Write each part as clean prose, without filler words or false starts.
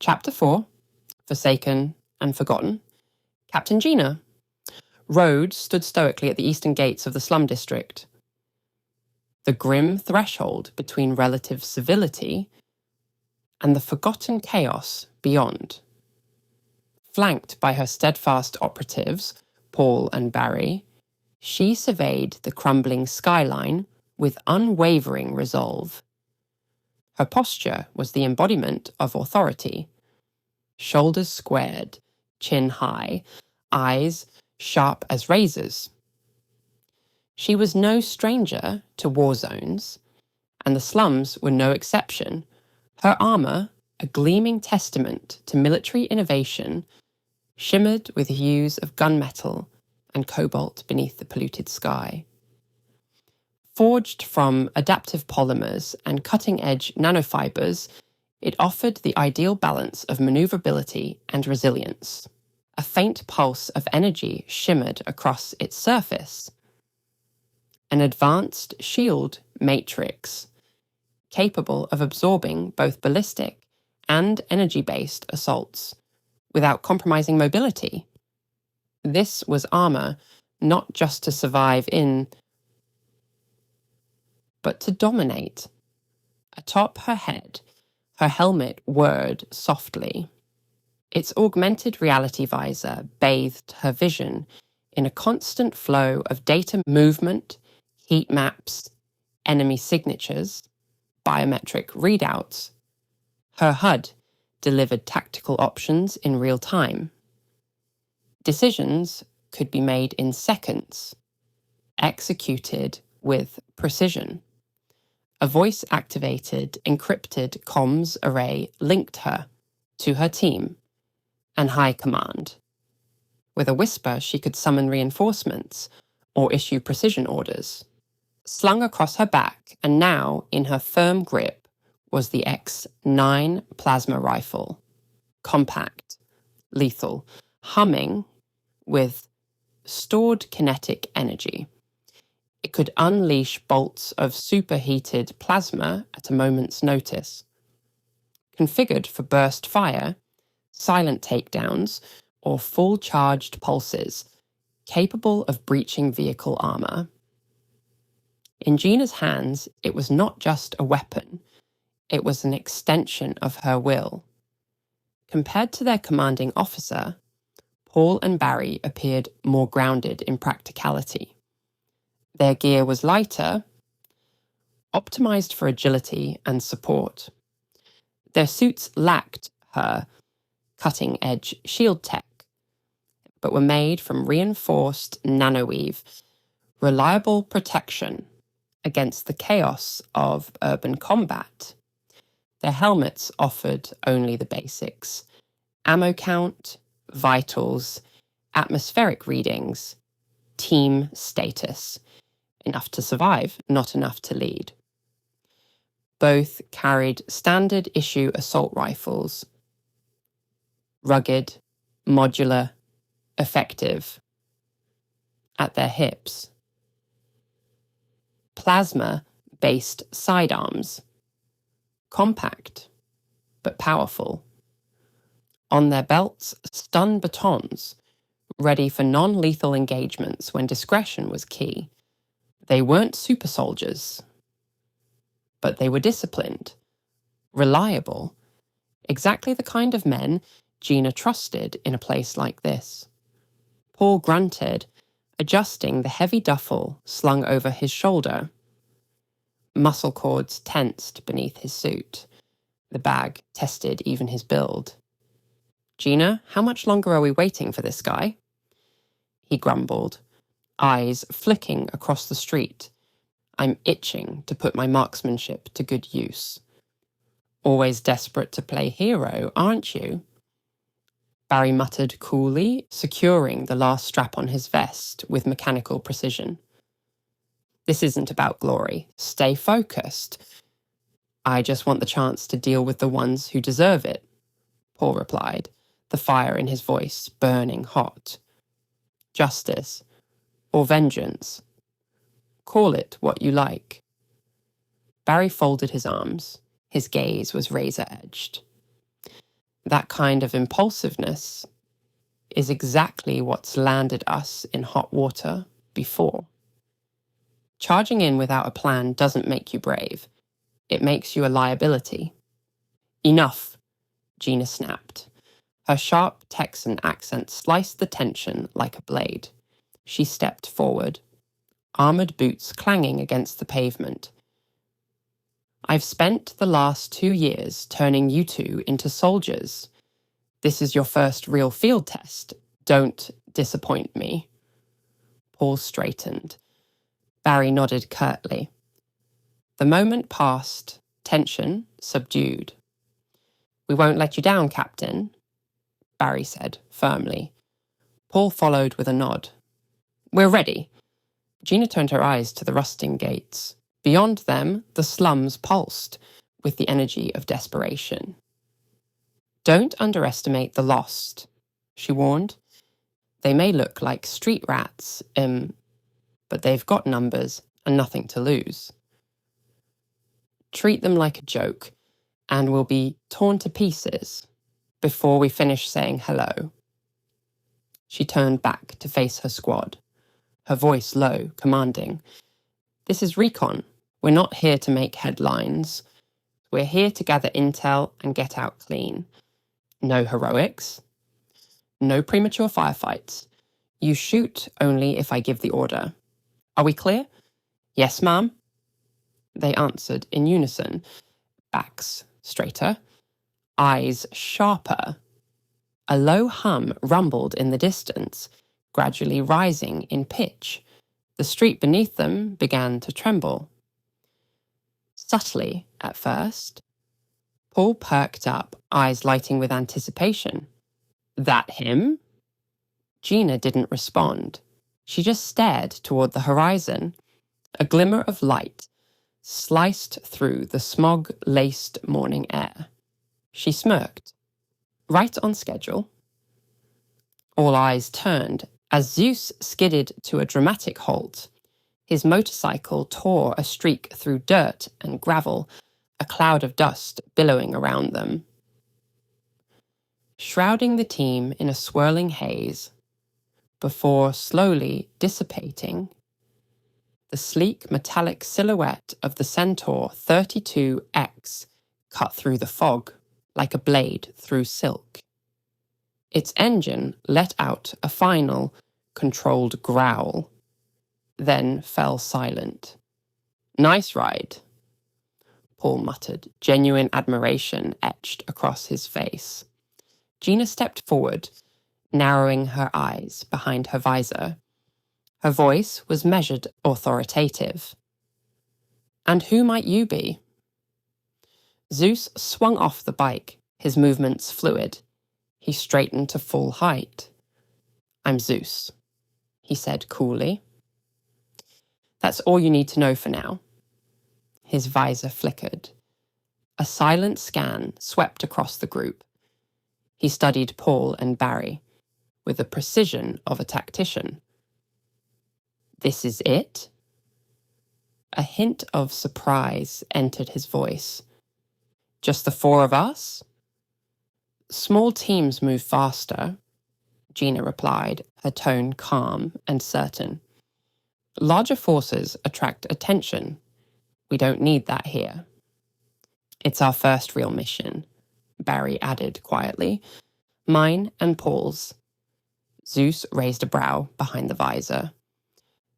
Chapter 4, Forsaken and Forgotten. Captain Gina. Rhodes stood stoically at the eastern gates of the slum district. The grim threshold between relative civility and the forgotten chaos beyond. Flanked by her steadfast operatives, Paul and Barry, she surveyed the crumbling skyline with unwavering resolve. Her posture was the embodiment of authority. Shoulders squared, chin high, eyes sharp as razors. She was no stranger to war zones, and the slums were no exception. Her armour, a gleaming testament to military innovation, shimmered with hues of gunmetal and cobalt beneath the polluted sky. Forged from adaptive polymers and cutting-edge nanofibers, it offered the ideal balance of maneuverability and resilience. A faint pulse of energy shimmered across its surface. An advanced shield matrix, capable of absorbing both ballistic and energy-based assaults without compromising mobility. This was armour not just to survive in, but to dominate. Atop her head, her helmet whirred softly. Its augmented reality visor bathed her vision in a constant flow of data movement, heat maps, enemy signatures, biometric readouts. Her HUD delivered tactical options in real time. Decisions could be made in seconds, executed with precision. A voice-activated, encrypted comms array linked her to her team and high command. With a whisper, she could summon reinforcements or issue precision orders. Slung across her back, and now in her firm grip, was the X-9 plasma rifle. Compact, lethal, humming with stored kinetic energy. It could unleash bolts of superheated plasma at a moment's notice. Configured for burst fire, silent takedowns, or full-charged pulses, capable of breaching vehicle armour. In Gina's hands, it was not just a weapon, it was an extension of her will. Compared to their commanding officer, Paul and Barry appeared more grounded in practicality. Their gear was lighter, optimized for agility and support. Their suits lacked her cutting-edge shield tech, but were made from reinforced nanoweave, reliable protection against the chaos of urban combat. Their helmets offered only the basics: ammo count, vitals, atmospheric readings, team status. Enough to survive, not enough to lead. Both carried standard issue assault rifles. Rugged, modular, effective. At their hips. Plasma-based sidearms. Compact, but powerful. On their belts, stun batons, ready for non-lethal engagements when discretion was key. They weren't super soldiers, but they were disciplined, reliable, exactly the kind of men Gina trusted in a place like this. Paul grunted, adjusting the heavy duffel slung over his shoulder. Muscle cords tensed beneath his suit. The bag tested even his build. "Gina, how much longer are we waiting for this guy?" He grumbled, eyes flicking across the street. "I'm itching to put my marksmanship to good use." "Always desperate to play hero, aren't you?" Barry muttered coolly, securing the last strap on his vest with mechanical precision. "This isn't about glory. Stay focused. I just want the chance to deal with the ones who deserve it," Paul replied, the fire in his voice burning hot. "Justice. Or vengeance. Call it what you like." Barry folded his arms. His gaze was razor-edged. That kind of impulsiveness is exactly what's landed us in hot water before. Charging in without a plan doesn't make you brave. It makes you a liability. Enough, Gina snapped. Her sharp Texan accent sliced the tension like a blade. She stepped forward, armored boots clanging against the pavement. I've spent the last 2 years turning you two into soldiers. This is your first real field test. Don't disappoint me. Paul straightened. Barry nodded curtly. The moment passed, tension subdued. We won't let you down, Captain, Barry said firmly. Paul followed with a nod. We're ready. Gina turned her eyes to the rusting gates. Beyond them, the slums pulsed with the energy of desperation. Don't underestimate the lost, she warned. They may look like street rats, but they've got numbers and nothing to lose. Treat them like a joke, and we'll be torn to pieces before we finish saying hello. She turned back to face her squad, her voice low, commanding. This is recon. We're not here to make headlines. We're here to gather intel and get out clean. No heroics. No premature firefights. You shoot only if I give the order. Are we clear? Yes, ma'am. They answered in unison, backs straighter, eyes sharper. A low hum rumbled in the distance, gradually rising in pitch. The street beneath them began to tremble. Subtly, at first. Paul perked up, eyes lighting with anticipation. That him? Gina didn't respond. She just stared toward the horizon. A glimmer of light sliced through the smog-laced morning air. She smirked. Right on schedule. All eyes turned as Zeus skidded to a dramatic halt. His motorcycle tore a streak through dirt and gravel, a cloud of dust billowing around them. Shrouding the team in a swirling haze, before slowly dissipating, the sleek metallic silhouette of the Centaur 32X cut through the fog like a blade through silk. Its engine let out a final, controlled growl, then fell silent. Nice ride, Paul muttered, genuine admiration etched across his face. Gina stepped forward, narrowing her eyes behind her visor. Her voice was measured, authoritative. And who might you be? Zeus swung off the bike, his movements fluid. He straightened to full height. I'm Zeus, he said coolly. That's all you need to know for now. His visor flickered. A silent scan swept across the group. He studied Paul and Barry with the precision of a tactician. This is it? A hint of surprise entered his voice. Just the 4 of us? Small teams move faster, Gina replied, her tone calm and certain. Larger forces attract attention. We don't need that here. It's our first real mission, Barry added quietly. Mine and Paul's. Zeus raised a brow behind the visor.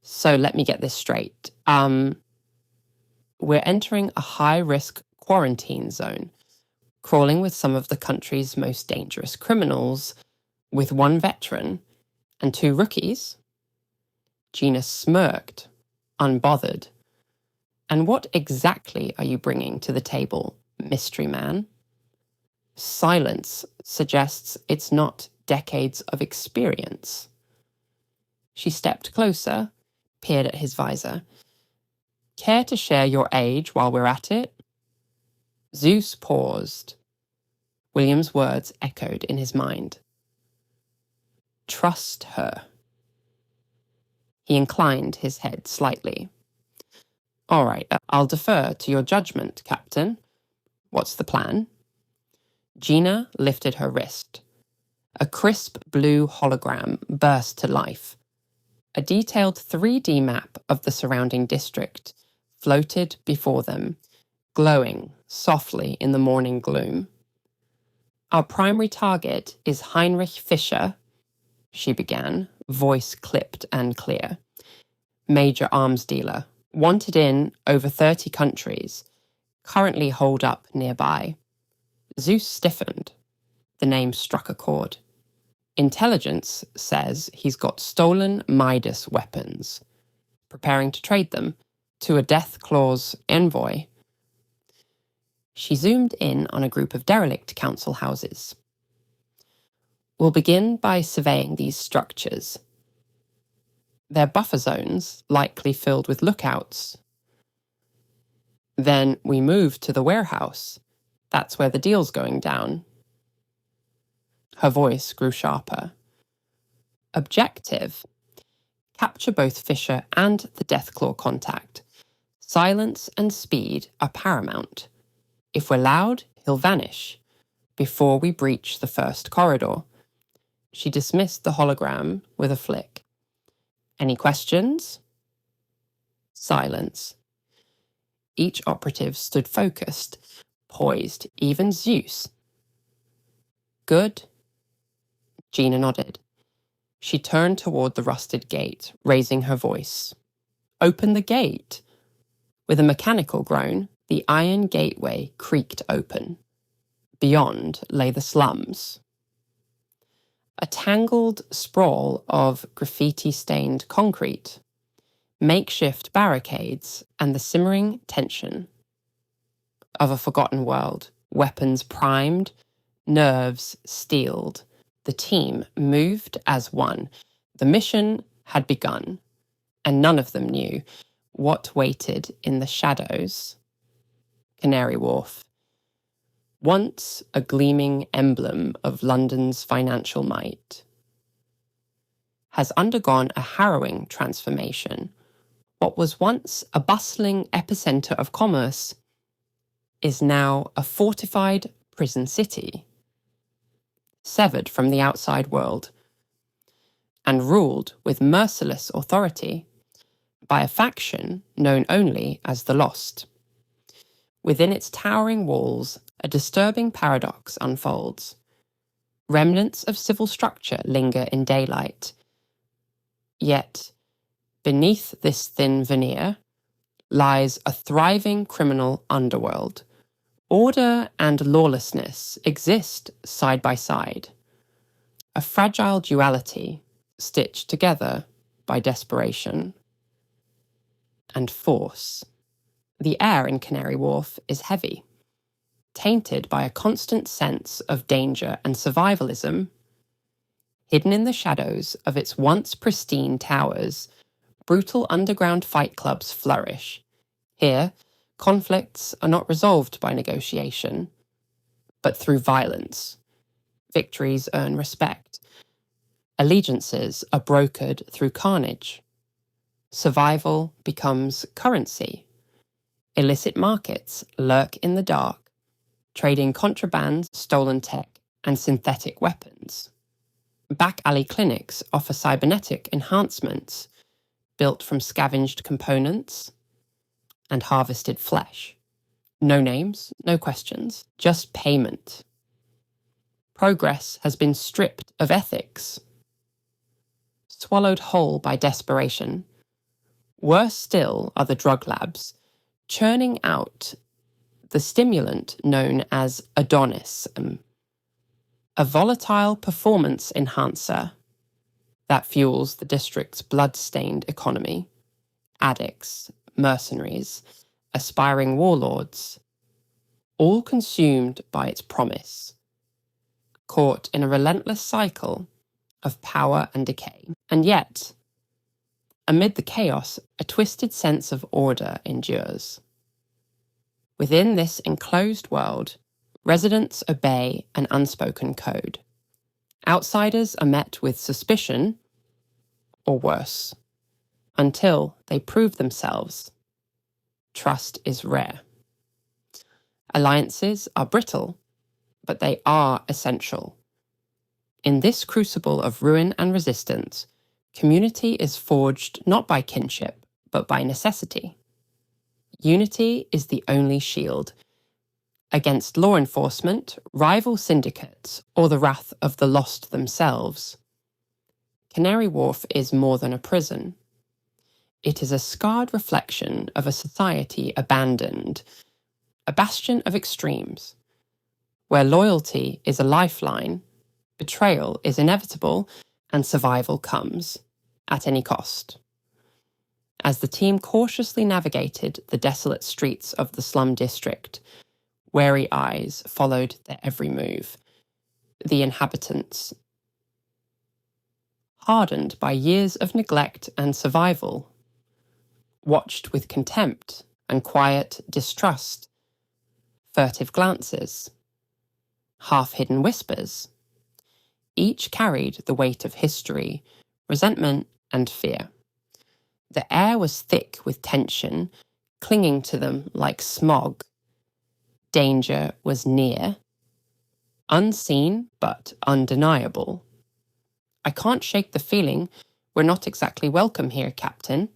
So let me get this straight. We're entering a high-risk quarantine zone, crawling with some of the country's most dangerous criminals, with 1 veteran and 2 rookies. Gina smirked, unbothered. And what exactly are you bringing to the table, mystery man? Silence suggests it's not decades of experience. She stepped closer, peered at his visor. Care to share your age while we're at it? Zeus paused. William's words echoed in his mind. Trust her. He inclined his head slightly. All right, I'll defer to your judgment, Captain. What's the plan? Gina lifted her wrist. A crisp blue hologram burst to life. A detailed 3D map of the surrounding district floated before them, glowing softly in the morning gloom. Our primary target is Heinrich Fischer, she began, voice clipped and clear. Major arms dealer, wanted in over 30 countries, currently holed up nearby. Zeus stiffened. The name struck a chord. Intelligence says he's got stolen Midas weapons, preparing to trade them to a Death Clause envoy. She zoomed in on a group of derelict council houses. We'll begin by surveying these structures. They're buffer zones, likely filled with lookouts. Then we move to the warehouse. That's where the deal's going down. Her voice grew sharper. Objective: capture both Fisher and the Deathclaw contact. Silence and speed are paramount. If we're loud, he'll vanish before we breach the first corridor. She dismissed the hologram with a flick. Any questions? Silence. Each operative stood focused, poised, even Zeus. Good? Gina nodded. She turned toward the rusted gate, raising her voice. Open the gate! With a mechanical groan, the iron gateway creaked open. Beyond lay the slums. A tangled sprawl of graffiti-stained concrete, makeshift barricades, and the simmering tension of a forgotten world. Weapons primed, nerves steeled. The team moved as one. The mission had begun, and none of them knew what waited in the shadows. Canary Wharf, once a gleaming emblem of London's financial might, has undergone a harrowing transformation. What was once a bustling epicenter of commerce is now a fortified prison city, severed from the outside world, and ruled with merciless authority by a faction known only as the Lost. Within its towering walls, a disturbing paradox unfolds. Remnants of civil structure linger in daylight. Yet, beneath this thin veneer, lies a thriving criminal underworld. Order and lawlessness exist side by side. A fragile duality stitched together by desperation and force. The air in Canary Wharf is heavy, tainted by a constant sense of danger and survivalism. Hidden in the shadows of its once pristine towers, brutal underground fight clubs flourish. Here, conflicts are not resolved by negotiation, but through violence. Victories earn respect. Allegiances are brokered through carnage. Survival becomes currency. Illicit markets lurk in the dark, trading contraband, stolen tech, and synthetic weapons. Back alley clinics offer cybernetic enhancements built from scavenged components and harvested flesh. No names, no questions, just payment. Progress has been stripped of ethics, swallowed whole by desperation. Worse still are the drug labs, churning out the stimulant known as Adonis, a volatile performance enhancer that fuels the district's blood-stained economy. Addicts, mercenaries, aspiring warlords, all consumed by its promise, caught in a relentless cycle of power and decay. And yet, amid the chaos, a twisted sense of order endures. Within this enclosed world, residents obey an unspoken code. Outsiders are met with suspicion, or worse, until they prove themselves. Trust is rare. Alliances are brittle. but they are essential. In this crucible of ruin and resistance, community is forged not by kinship, but by necessity. Unity is the only shield against law enforcement, rival syndicates, or the wrath of the lost themselves. Canary Wharf is more than a prison. It is a scarred reflection of a society abandoned, a bastion of extremes, where loyalty is a lifeline, betrayal is inevitable, and survival comes at any cost. As the team cautiously navigated the desolate streets of the slum district, wary eyes followed their every move. The inhabitants, hardened by years of neglect and survival, watched with contempt and quiet distrust, furtive glances, half-hidden whispers. Each carried the weight of history, resentment, and fear. The air was thick with tension, clinging to them like smog. Danger was near, unseen but undeniable. "I can't shake the feeling we're not exactly welcome here, Captain,"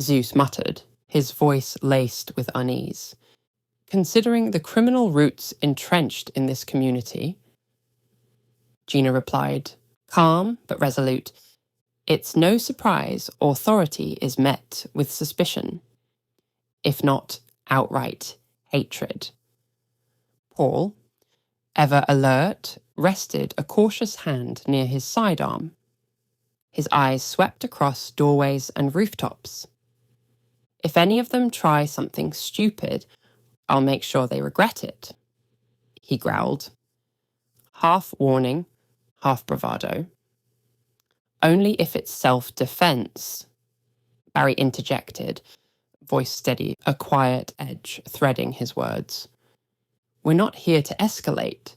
Zeus muttered, his voice laced with unease. "Considering the criminal roots entrenched in this community," Gina replied, calm but resolute, "it's no surprise authority is met with suspicion, if not outright hatred." Paul, ever alert, rested a cautious hand near his sidearm. His eyes swept across doorways and rooftops. "If any of them try something stupid, I'll make sure they regret it," he growled, half warning, half bravado. "Only if it's self-defense," Barry interjected, voice steady, a quiet edge threading his words. "We're not here to escalate."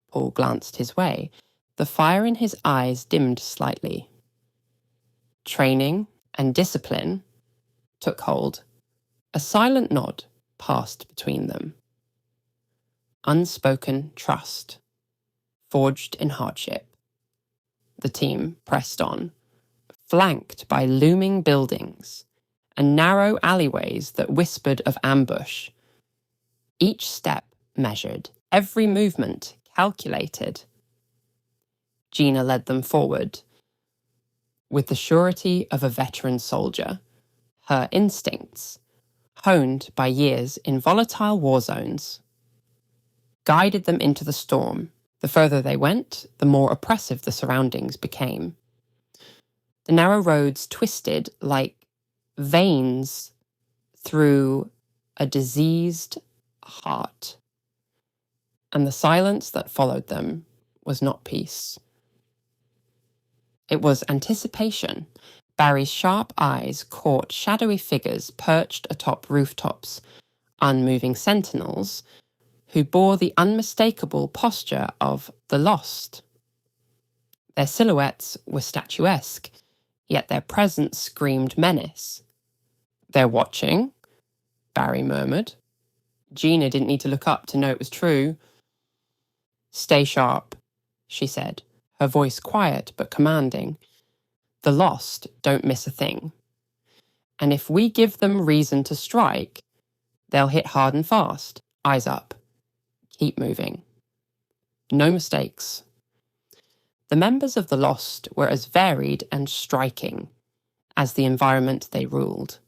Paul glanced his way. The fire in his eyes dimmed slightly. Training and discipline took hold. A silent nod passed between them. Unspoken trust, forged in hardship. The team pressed on, flanked by looming buildings and narrow alleyways that whispered of ambush. Each step measured, every movement calculated. Gina led them forward, with the surety of a veteran soldier, her instincts, honed by years in volatile war zones, guided them into the storm. The further they went, the more oppressive the surroundings became. The narrow roads twisted like veins through a diseased heart, and the silence that followed them was not peace. It was anticipation. Barry's sharp eyes caught shadowy figures perched atop rooftops, unmoving sentinels, who bore the unmistakable posture of the lost. Their silhouettes were statuesque, yet their presence screamed menace. "They're watching," Barry murmured. Gina didn't need to look up to know it was true. "Stay sharp," she said, her voice quiet but commanding. "The lost don't miss a thing. And if we give them reason to strike, they'll hit hard and fast. Eyes up. Keep moving. No mistakes." The members of the Lost were as varied and striking as the environment they ruled.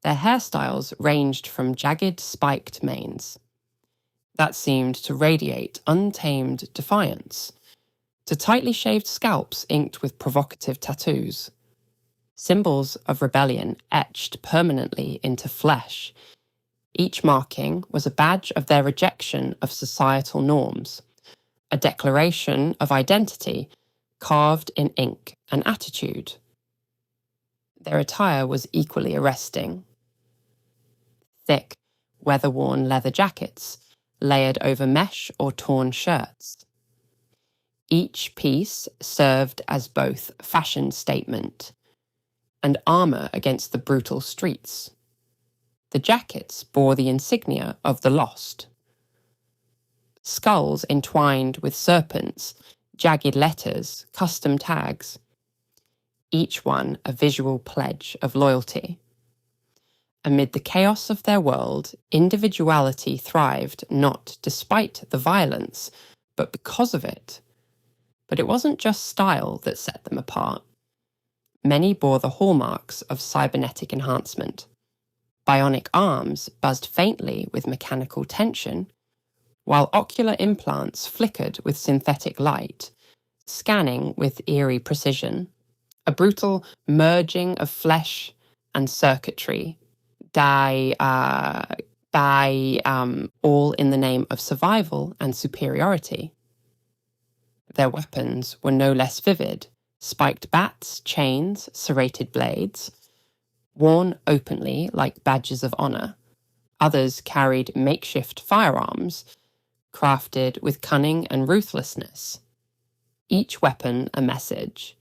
Their hairstyles ranged from jagged, spiked manes that seemed to radiate untamed defiance, to tightly shaved scalps inked with provocative tattoos. Symbols of rebellion etched permanently into flesh. Each marking was a badge of their rejection of societal norms, a declaration of identity carved in ink and attitude. Their attire was equally arresting. Thick, weather-worn leather jackets, layered over mesh or torn shirts. Each piece served as both fashion statement and armour against the brutal streets. The jackets bore the insignia of the lost. Skulls entwined with serpents, jagged letters, custom tags. Each one a visual pledge of loyalty. Amid the chaos of their world, individuality thrived not despite the violence, but because of it. But it wasn't just style that set them apart. Many bore the hallmarks of cybernetic enhancement. Bionic arms buzzed faintly with mechanical tension, while ocular implants flickered with synthetic light, scanning with eerie precision. A brutal merging of flesh and circuitry, all in the name of survival and superiority. Their weapons were no less vivid: spiked bats, chains, serrated blades, worn openly like badges of honor. Others carried makeshift firearms, crafted with cunning and ruthlessness. Each weapon a message.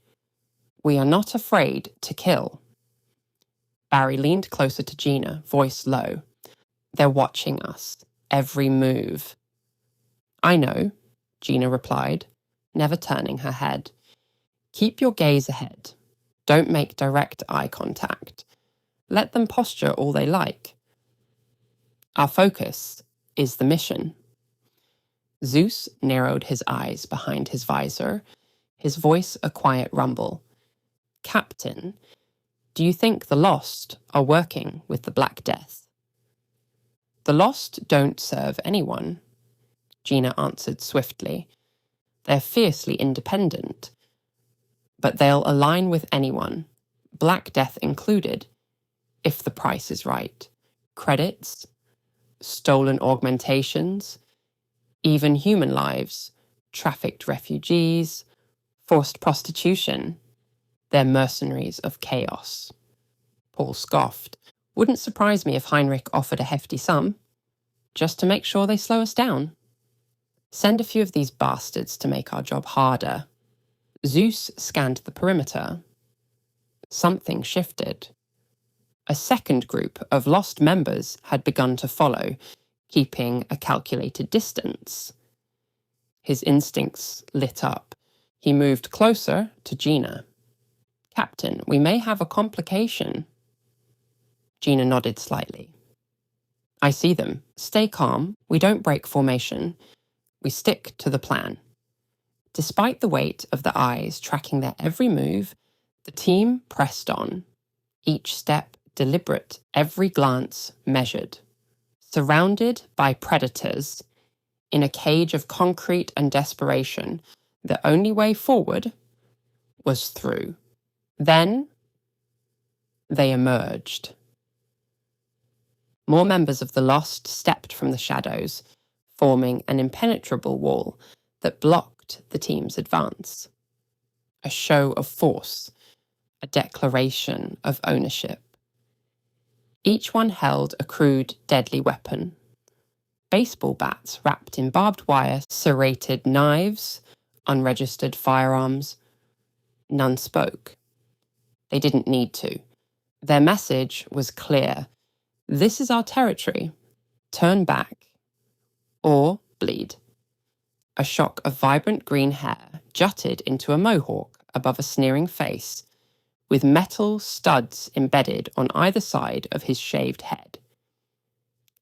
We are not afraid to kill. Barry leaned closer to Gina, voice low. They're watching us, every move. I know, Gina replied, never turning her head. Keep your gaze ahead. Don't make direct eye contact. Let them posture all they like. Our focus is the mission. Zeus narrowed his eyes behind his visor, his voice a quiet rumble. Captain, do you think the Lost are working with the Black Death? The Lost don't serve anyone, Gina answered swiftly. They're fiercely independent. But they'll align with anyone, Black Death included, if the price is right. Credits, stolen augmentations, even human lives, trafficked refugees, forced prostitution. They're mercenaries of chaos. Paul scoffed. Wouldn't surprise me if Heinrich offered a hefty sum, just to make sure they slow us down. Send a few of these bastards to make our job harder. Zeus scanned the perimeter. Something shifted. A second group of lost members had begun to follow, keeping a calculated distance. His instincts lit up. He moved closer to Gina. Captain, we may have a complication. Gina nodded slightly. I see them. Stay calm. We don't break formation. We stick to the plan. Despite the weight of the eyes tracking their every move, the team pressed on. Each step deliberate, every glance measured. Surrounded by predators, in a cage of concrete and desperation, the only way forward was through. Then they emerged. More members of the Lost stepped from the shadows, forming an impenetrable wall that blocked the team's advance. A show of force, a declaration of ownership. Each one held a crude, deadly weapon. Baseball bats wrapped in barbed wire, serrated knives, unregistered firearms. None spoke. They didn't need to. Their message was clear. This is our territory. Turn back. Or bleed. A shock of vibrant green hair jutted into a mohawk above a sneering face, with metal studs embedded on either side of his shaved head.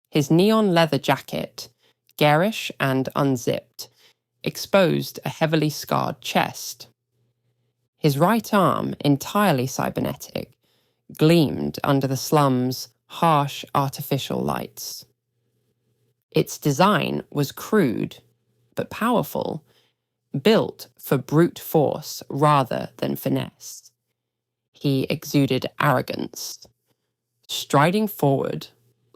His neon leather jacket, garish and unzipped, exposed a heavily scarred chest. His right arm, entirely cybernetic, gleamed under the slum's harsh artificial lights. Its design was crude, but powerful, built for brute force rather than finesse. He exuded arrogance, striding forward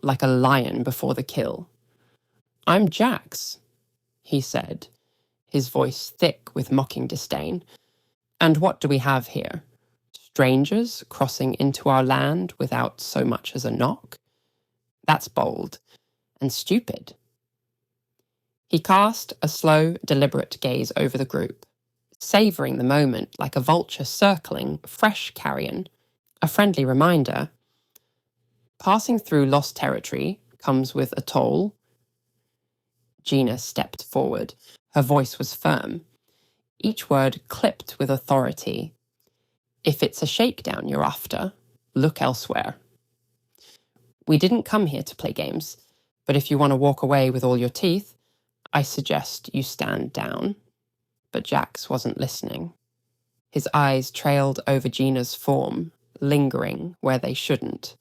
like a lion before the kill. I'm Jax, he said, his voice thick with mocking disdain. And what do we have here? Strangers crossing into our land without so much as a knock? That's bold and stupid. He cast a slow, deliberate gaze over the group, savouring the moment like a vulture circling fresh carrion, a friendly reminder. Passing through lost territory comes with a toll. Gina stepped forward. Her voice was firm. Each word clipped with authority. If it's a shakedown you're after, look elsewhere. We didn't come here to play games, but if you want to walk away with all your teeth, I suggest you stand down. But Jax wasn't listening. His eyes trailed over Gina's form, lingering where they shouldn't.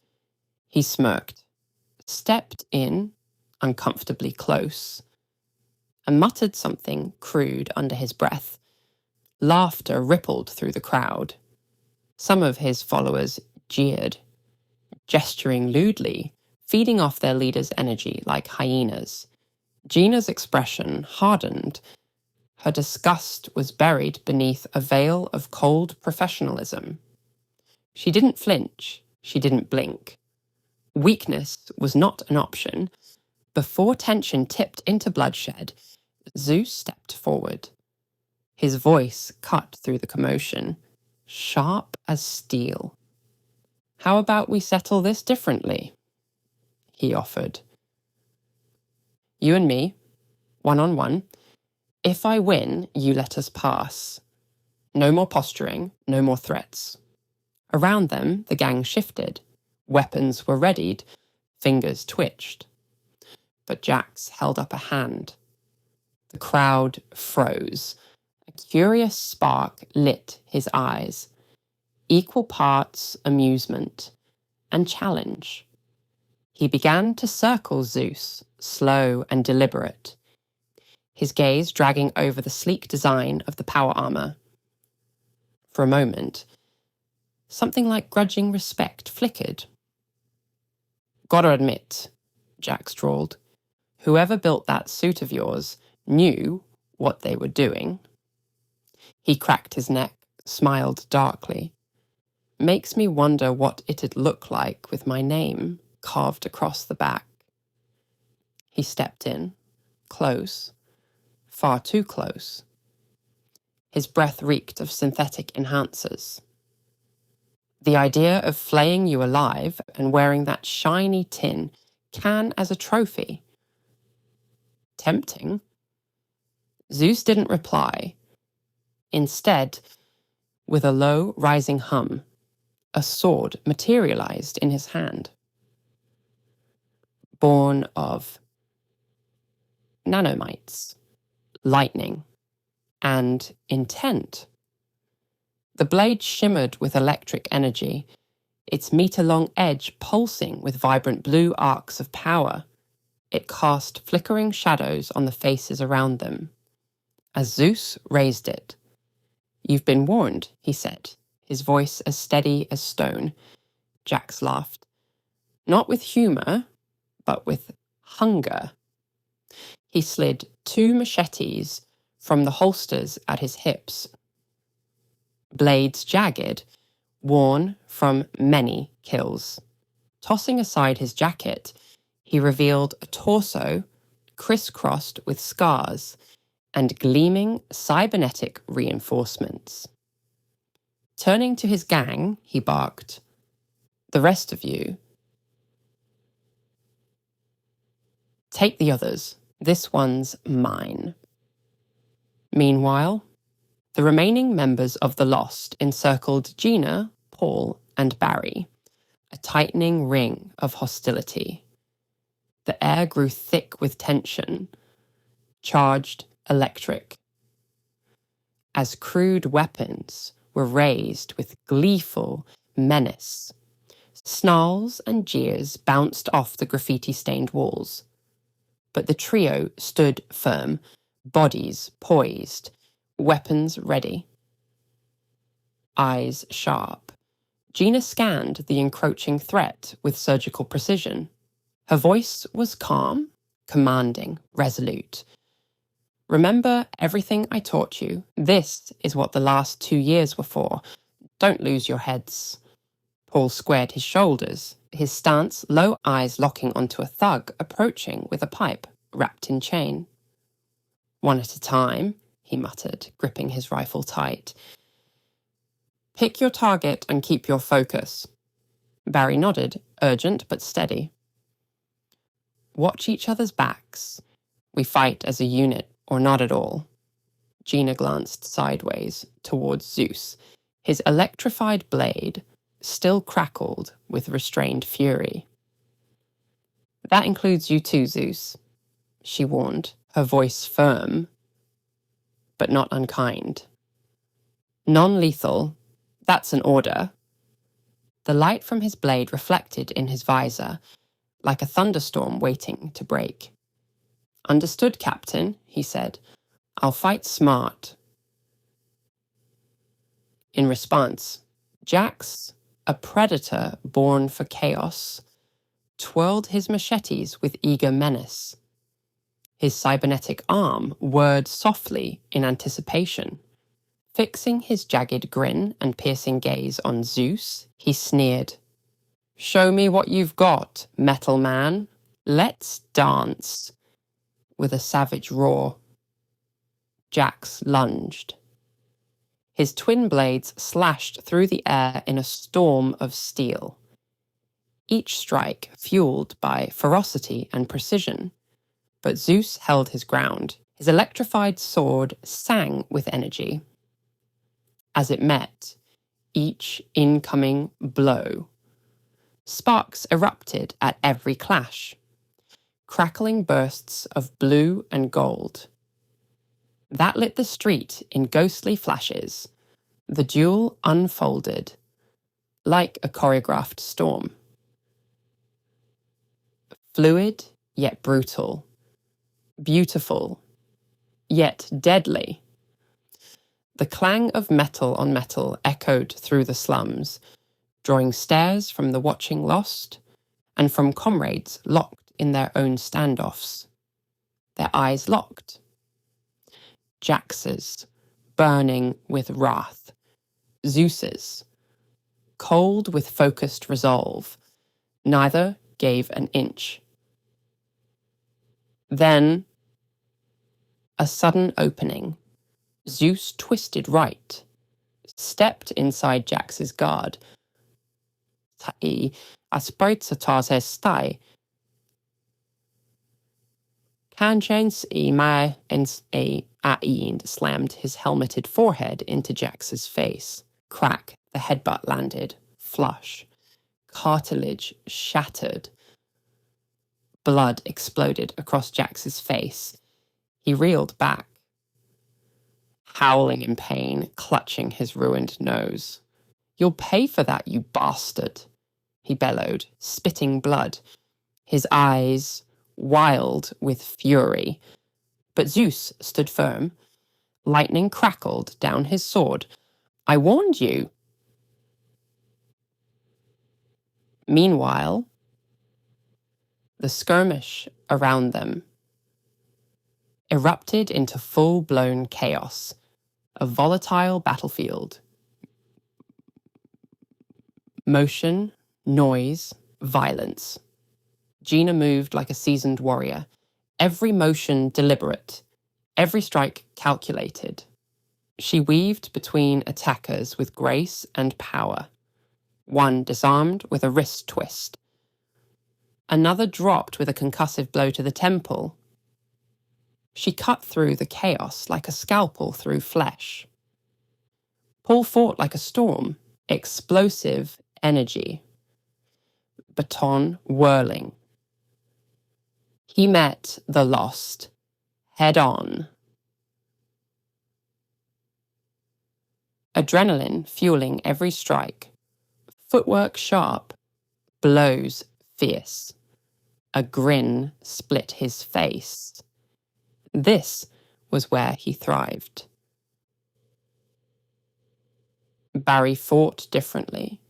He smirked, stepped in, uncomfortably close, and muttered something crude under his breath. Laughter rippled through the crowd. Some of his followers jeered, gesturing lewdly, feeding off their leader's energy like hyenas. Gina's expression hardened. Her disgust was buried beneath a veil of cold professionalism. She didn't flinch. She didn't blink. Weakness was not an option. Before tension tipped into bloodshed, Zeus stepped forward. His voice cut through the commotion, sharp as steel. "How about we settle this differently?" he offered. "You and me, one-on-one. If I win, you let us pass. No more posturing, no more threats." Around them, the gang shifted. Weapons were readied, fingers twitched. But Jax held up a hand. The crowd froze. A curious spark lit his eyes, equal parts amusement and challenge. He began to circle Zeus, slow and deliberate, his gaze dragging over the sleek design of the power armor. For a moment, something like grudging respect flickered. "Gotta admit," Jax drawled, "whoever built that suit of yours knew what they were doing." He cracked his neck, smiled darkly. "Makes me wonder what it'd look like with my name carved across the back." He stepped in, close, far too close. His breath reeked of synthetic enhancers. "The idea of flaying you alive and wearing that shiny tin can as a trophy. Tempting?" Zeus didn't reply. Instead, with a low, rising hum, a sword materialized in his hand. Born of nanomites, lightning, and intent. The blade shimmered with electric energy, its meter-long edge pulsing with vibrant blue arcs of power. It cast flickering shadows on the faces around them. As Zeus raised it, "You've been warned," he said, his voice as steady as stone. Jax laughed. Not with humor, but with hunger. He slid 2 machetes from the holsters at his hips. Blades jagged, worn from many kills. Tossing aside his jacket, he revealed a torso crisscrossed with scars and gleaming cybernetic reinforcements. Turning to his gang, he barked, "The rest of you, take the others. This one's mine." Meanwhile, the remaining members of the Lost encircled Gina, Paul, and Barry, a tightening ring of hostility. The air grew thick with tension, charged electric, as crude weapons were raised with gleeful menace. Snarls and jeers bounced off the graffiti-stained walls. But the trio stood firm, bodies poised, weapons ready. Eyes sharp, Gina scanned the encroaching threat with surgical precision. Her voice was calm, commanding, resolute. "Remember everything I taught you. This is what the last 2 years were for. Don't lose your heads." Paul squared his shoulders, his stance low, eyes locking onto a thug approaching with a pipe wrapped in chain. "One at a time," he muttered, gripping his rifle tight. "Pick your target and keep your focus." Barry nodded, urgent but steady. "Watch each other's backs. We fight as a unit or not at all. Gina glanced sideways towards Zeus. His electrified blade still crackled with restrained fury. That includes you too, Zeus, she warned, her voice firm, but not unkind. Non-lethal, that's an order. The light from his blade reflected in his visor, like a thunderstorm waiting to break. Understood, Captain, he said. I'll fight smart. In response, Jax, a predator born for chaos, twirled his machetes with eager menace. His cybernetic arm whirred softly in anticipation. Fixing his jagged grin and piercing gaze on Zeus, he sneered. Show me what you've got, metal man. Let's dance. With a savage roar, Jax lunged. His twin blades slashed through the air in a storm of steel. Each strike fueled by ferocity and precision. But Zeus held his ground. His electrified sword sang with energy. As it met each incoming blow, sparks erupted at every clash, crackling bursts of blue and gold. That lit the street in ghostly flashes. The duel unfolded like a choreographed storm. Fluid yet brutal. Beautiful yet deadly. The clang of metal on metal echoed through the slums, drawing stares from the watching lost and from comrades locked in their own standoffs. Their eyes locked. Jax's, burning with wrath. Zeus's, cold with focused resolve. Neither gave an inch. Then, a sudden opening. Zeus twisted right, stepped inside Jax's guard. Tai aspreitsatas stai. Kanjens I mai ens a aind slammed his helmeted forehead into Jax's face. Crack, the headbutt landed, flush. Cartilage shattered. Blood exploded across Jax's face. He reeled back, howling in pain, clutching his ruined nose. You'll pay for that, you bastard, he bellowed, spitting blood, his eyes wild with fury. But Zeus stood firm. Lightning crackled down his sword. I warned you. Meanwhile, the skirmish around them erupted into full-blown chaos, a volatile battlefield. Motion, noise, violence. Gina moved like a seasoned warrior, every motion deliberate, every strike calculated. She weaved between attackers with grace and power. One disarmed with a wrist twist. Another dropped with a concussive blow to the temple. She cut through the chaos like a scalpel through flesh. Paul fought like a storm, explosive energy. Baton whirling. He met the lost head on. Adrenaline fueling every strike. Footwork sharp, blows fierce. A grin split his face. This was where he thrived. Barry fought differently.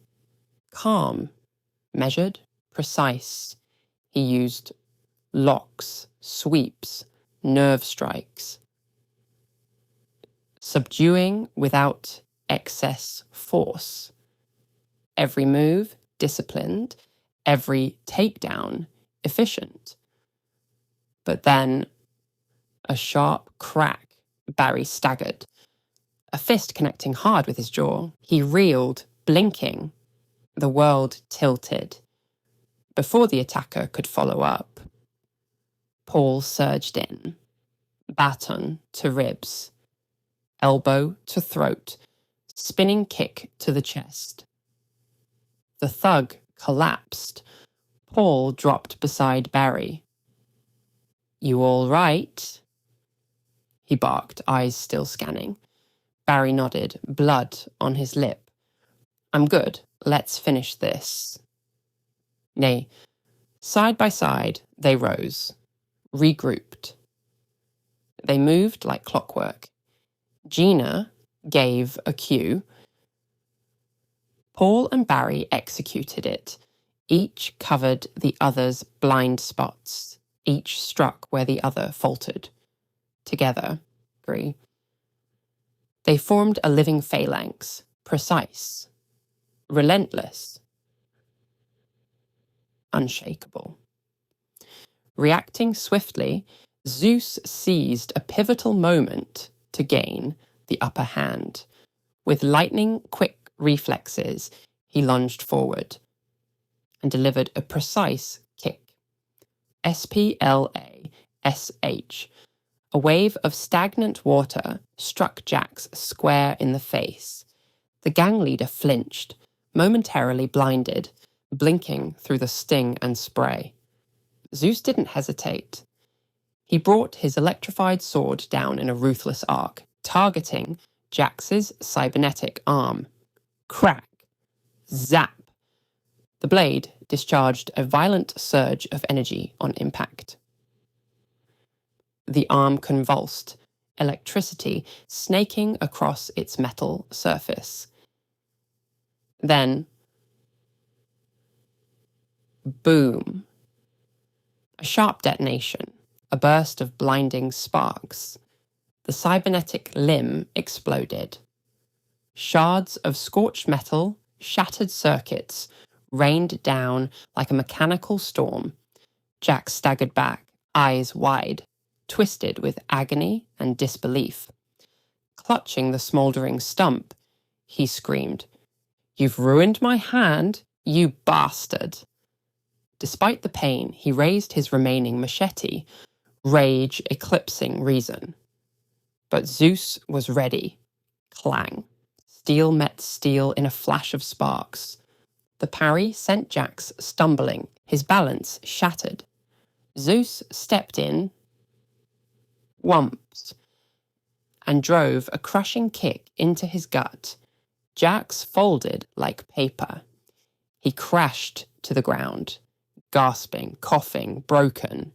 Calm, measured, precise. He used locks, sweeps, nerve strikes. Subduing without excess force. Every move disciplined, every takedown efficient. But then, a sharp crack. Barry staggered. A fist connecting hard with his jaw. He reeled, blinking. The world tilted. Before the attacker could follow up, Paul surged in. baton to ribs, elbow to throat, spinning kick to the chest. The thug collapsed. Paul dropped beside Barry. "You all right?" he barked, eyes still scanning. Barry nodded, blood on his lip. "I'm good. Let's finish this." Nay, side by side, they rose, regrouped. They moved like clockwork. Gina gave a cue. Paul and Barry executed it. Each covered the other's blind spots. Each struck where the other faltered. Together, agree. They formed a living phalanx, precise, relentless, unshakable. Reacting swiftly, Zeus seized a pivotal moment to gain the upper hand. With lightning-quick reflexes, he lunged forward and delivered a precise kick. SPLASH. A wave of stagnant water struck Jax square in the face. The gang leader flinched, momentarily blinded, blinking through the sting and spray. Zeus didn't hesitate. He brought his electrified sword down in a ruthless arc, targeting Jax's cybernetic arm. Crack! Zap! The blade discharged a violent surge of energy on impact. The arm convulsed, electricity snaking across its metal surface. Then, boom. A sharp detonation, a burst of blinding sparks. The cybernetic limb exploded. Shards of scorched metal, shattered circuits, rained down like a mechanical storm. Jack staggered back, eyes wide, twisted with agony and disbelief. Clutching the smouldering stump, he screamed, "You've ruined my hand, you bastard!" Despite the pain, he raised his remaining machete, rage eclipsing reason. But Zeus was ready. Clang. Steel met steel in a flash of sparks. The parry sent Jax stumbling, his balance shattered. Zeus stepped in, whumps, and drove a crushing kick into his gut. Jax folded like paper. He crashed to the ground, gasping, coughing, broken.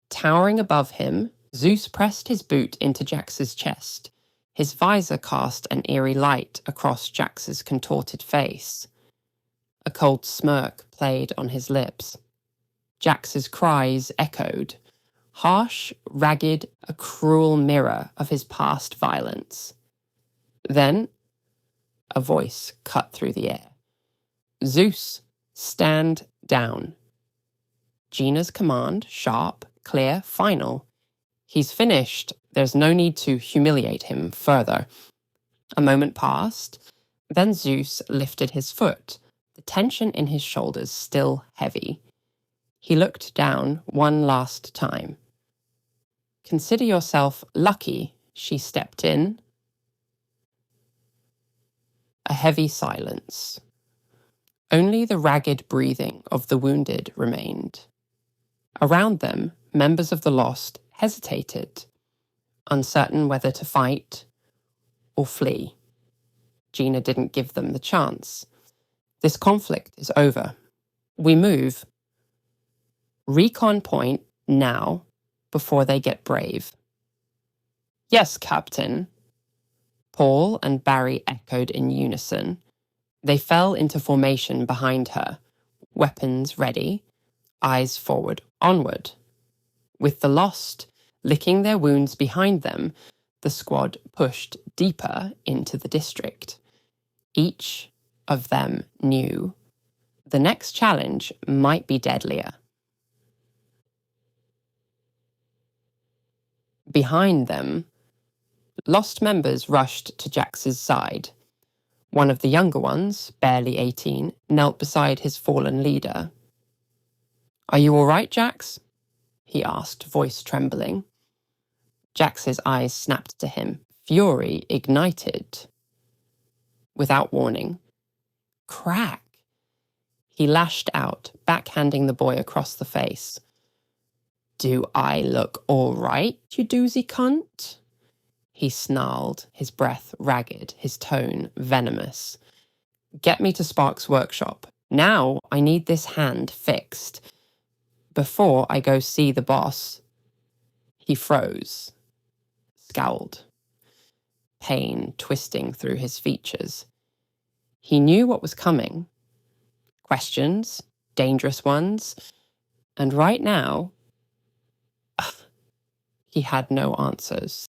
Towering above him, Zeus pressed his boot into Jax's chest. His visor cast an eerie light across Jax's contorted face. A cold smirk played on his lips. Jax's cries echoed, harsh, ragged, a cruel mirror of his past violence. Then, a voice cut through the air. "Zeus, stand down." Gina's command, sharp, clear, final. "He's finished. There's no need to humiliate him further." A moment passed. Then Zeus lifted his foot, the tension in his shoulders still heavy. He looked down one last time. "Consider yourself lucky she stepped in." A heavy silence. Only the ragged breathing of the wounded remained. Around them, members of the Lost hesitated, uncertain whether to fight or flee. Gina didn't give them the chance. "This conflict is over. We move. Recon point now, before they get brave." "Yes, Captain." Paul and Barry echoed in unison. They fell into formation behind her, weapons ready, eyes forward, onward. With the Lost licking their wounds behind them, the squad pushed deeper into the district. Each of them knew the next challenge might be deadlier. Behind them, Lost members rushed to Jax's side. One of the younger ones, barely 18, knelt beside his fallen leader. "Are you all right, Jax?" he asked, voice trembling. Jax's eyes snapped to him, fury ignited. Without warning. Crack! He lashed out, backhanding the boy across the face. Do I look all right, you doozy cunt? He snarled, his breath ragged, his tone venomous. Get me to Spark's workshop. Now I need this hand fixed. Before I go see the boss. He froze, scowled, pain twisting through his features. He knew what was coming. Questions, dangerous ones, and right now, he had no answers.